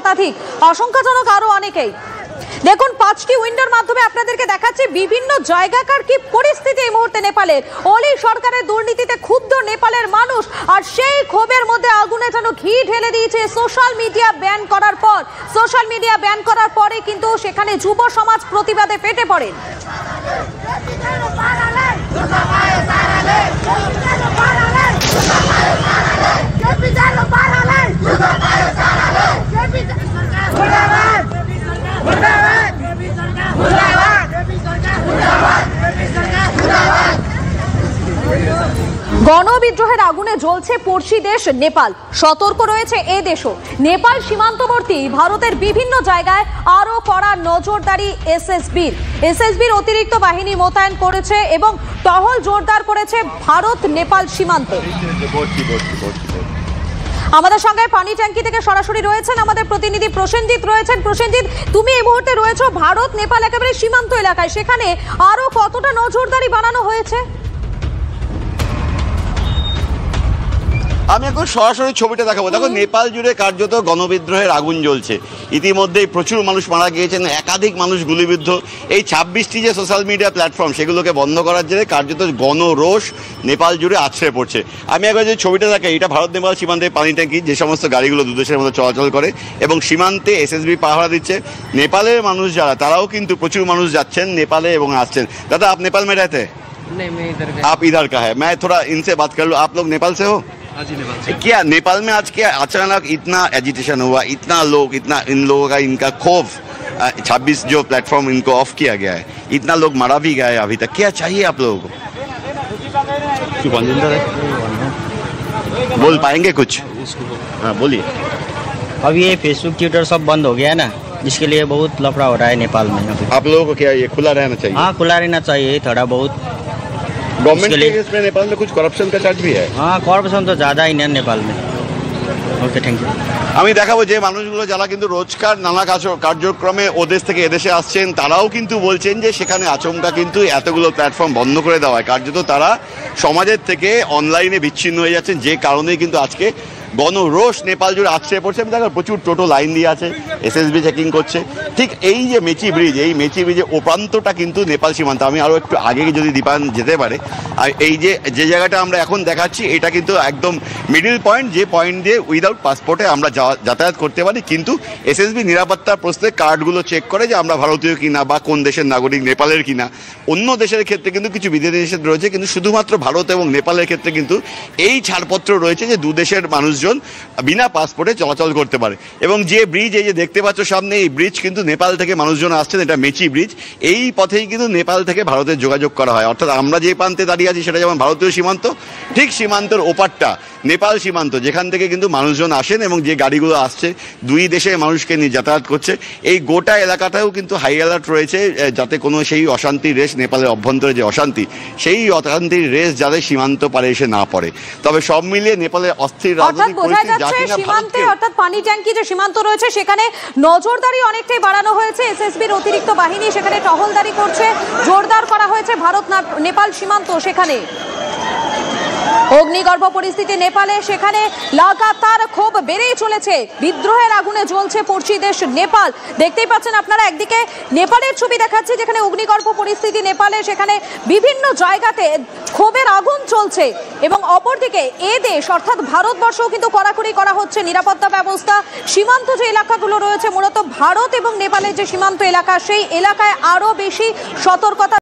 শতাধিক, আশঙ্কাজনক আরো অনেকেই। দেখুন 5টি উইন্ডোর মাধ্যমে আপনাদেরকে দেখাচ্ছি বিভিন্ন জায়গাকার কি পরিস্থিতি এই মুহূর্তে নেপালের। অলি সরকারের দুর্নীতিতে ক্ষুব্ধ নেপালের মানুষ, আর সেই ক্ষোভের মধ্যে আগুনে যেন ঘি ঢেলে দিয়েছে সোশ্যাল মিডিয়া ব্যান করার পর। সোশ্যাল মিডিয়া ব্যান করার পরে কিন্তু সেখানে যুব সমাজ প্রতিবাদে ফেটে পড়েন। গণবিদ্রোহের আগুনে জ্বলছে পড়শি দেশ নেপাল। সতর্ক রয়েছে এ দেশও। নেপাল সীমান্তবর্তী ভারতের বিভিন্ন জায়গায় আরো কড়া নজরদারি এসএসবির অতিরিক্ত বাহিনী মোতায়েন করেছে এবং টহল জোরদার করেছে ভারত নেপাল সীমান্তে। আমাদের সঙ্গে পানি ট্যাঙ্কি থেকে সরাসরি রয়েছেন আমাদের প্রতিনিধি প্রসেনজিৎ রয়েছেন। প্রসেনজিৎ, তুমি এই মুহূর্তে রয়েছো ভারত নেপাল একেবারে সীমান্ত এলাকায়, সেখানে আরো কতটা নজরদারি বানানো হয়েছে? আমি এখন সরাসরি ছবিটা দেখাবো। দেখো, নেপাল জুড়ে কার্যত গণবিদ্রোহের আগুন জ্বলছে। ইতিমধ্যেই প্রচুর মানুষ মারা গিয়েছেন, একাধিক মানুষ গুলিবিদ্ধ। এই 26টি যে সোশ্যাল মিডিয়া প্ল্যাটফর্ম, সেগুলোকে বন্ধ করার জন্য কার্যত গণরোষ নেপাল জুড়ে আছড়ে পড়ছে। আমি একবার যে ছবিটা দেখাই, এটা ভারত নেপাল সীমান্তে পানি ট্যাঙ্কি, যে সমস্ত গাড়িগুলো দুদেশের মধ্যে চলাচল করে এবং সীমান্তে এসএসবি পাহারা দিচ্ছে। নেপালের মানুষ যারা, তারাও কিন্তু প্রচুর মানুষ যাচ্ছেন নেপালে এবং আসছেন। দাদা, आप नेपाल में रहते हैं? नहीं, मैं इधर का। आप इधर का है। मैं थोड़ा इनसे बात कर लूँ। आप लोग नेपाल से हो? क्या नेपाल में आज क्या अचानक इतना एजिटेशन हुआ, इतना लोग, इतना इन लोगों का इनका खौफ, 26 जो प्लेटफॉर्म इनको ऑफ किया गया है, इतना लोग मारा भी गया है अभी तक, क्या चाहिए आप लोगों को? बोल पाएंगे कुछ? हाँ, बोलिए। अब ये फेसबुक ट्विटर सब बंद हो गया है ना, जिसके लिए बहुत लफड़ा हो रहा है नेपाल में। आप लोगों को क्या ये खुला रहना चाहिए? हाँ, खुला रहना चाहिए थोड़ा बहुत। गवर्नमेंट के इसमें नेपाल में कुछ करप्शन का चार्ज भी है? हाँ, करप्शन तो ज़्यादा ही नहीं नेपाल में। Okay, thank you. আমি দেখাবো যে মানুষগুলো যারা কিন্তু রোজকার নানা কার্যক্রমে ও দেশ থেকে এদেশে আসছেন, তারাও কিন্তু বলছেন যে সেখানে আচমকা কিন্তু এতগুলো প্ল্যাটফর্ম বন্ধ করে দেওয়া হয়। কার্যত তারা সমাজের থেকে অনলাইনে বিচ্ছিন্ন হয়ে যাচ্ছেন, যে কারণেই কিন্তু আজকে গণরোষ নেপাল জুড়ে আছড়ে পড়ছে। আমি দেখো প্রচুর টোটো লাইন দিয়ে আছে, এসএসবি চেকিং করছে। ঠিক এই যে মেচি ব্রিজ, এই মেচি ব্রিজের ও প্রান্তটা কিন্তু নেপাল সীমান্ত। আমি আরও একটু আগে যদি দীপান যেতে পারে, আর এই যে জায়গাটা আমরা এখন দেখাচ্ছি, এটা কিন্তু একদম মিডিল পয়েন্ট, যে পয়েন্ট দিয়ে উইদাউট পাসপোর্টে আমরা যাতায়াত করতে পারি। কিন্তু এসএসবি নিরাপত্তার প্রশ্নে কার্ডগুলো চেক করে যে আমরা ভারতীয় কিনা বা কোন দেশের নাগরিক, নেপালের কিনা। অন্য দেশের ক্ষেত্রে কিন্তু কিছু বিধি নিষেধ রয়েছে, কিন্তু শুধুমাত্র ভারত এবং নেপালের ক্ষেত্রে কিন্তু এই ছাড়পত্র রয়েছে যে দু দেশের মানুষজন বিনা পাসপোর্টে চলাচল করতে পারে। এবং যে ব্রিজ, এই যে দেখতে পাচ্ছ সামনে, এই ব্রিজ কিন্তু নেপাল থেকে মানুষজন আসছেন, এটা মেচি ব্রিজ। এই পথেই কিন্তু নেপাল থেকে ভারতের যোগাযোগ করা হয়। অর্থাৎ আমরা যে প্রান্তে দাঁড়িয়ে আছি সেটা যেমন ভারতীয় সীমান্ত, ঠিক সীমান্তের ওপারটা নেপাল সীমান্ত, যেখান থেকে কিন্তু মানুষজন আসেন এবং যে গাড়িগুলো আসছে দুই দেশের মানুষকে নিয়ে যাতায়াত করছে। এই গোটা এলাকাটাও কিন্তু হাই অ্যালার্ট রয়েছে, যাতে কোনো সেই অশান্তির রেশ, নেপালের অভ্যন্তরে যে অশান্তি, সেই অশান্তির রেশ যাতে সীমান্ত পারে এসে না পড়ে। তবে সব মিলিয়ে নেপালের অস্থির রাজনৈতিক পরিস্থিতি, সীমান্তে অর্থাৎ পানি ট্যাঙ্কি যে সীমান্ত রয়েছে সেখানে নজরদারি অনেকটাই বাড়ানো হয়েছে। এসএসবির অতিরিক্ত বাহিনী সেখানে টহলদারি করছে, জোরদার করা হয়েছে ভারত নেপাল সীমান্ত। সেখানে অগ্নিগর্ভ পরিস্থিতি নেপালে, সেখানে লাগাতার ক্ষোভ বেড়েই চলেছে। বিদ্রোহের আগুনে জ্বলছে পড়শি দেশ নেপাল। দেখতেই পাচ্ছেন আপনারা, একদিকে নেপালের ছবি দেখাচ্ছি যেখানে অগ্নিগর্ভ পরিস্থিতি নেপালে, সেখানে বিভিন্ন জায়গাতে ক্ষোভের আগুন চলছে, এবং অপরদিকে এ দেশ অর্থাৎ ভারতবর্ষও কিন্তু কড়াকড়ি করা হচ্ছে নিরাপত্তা ব্যবস্থা। সীমান্ত যে এলাকাগুলো রয়েছে, মূলত ভারত এবং নেপালের যে সীমান্ত এলাকা, সেই এলাকায় আরো বেশি সতর্কতা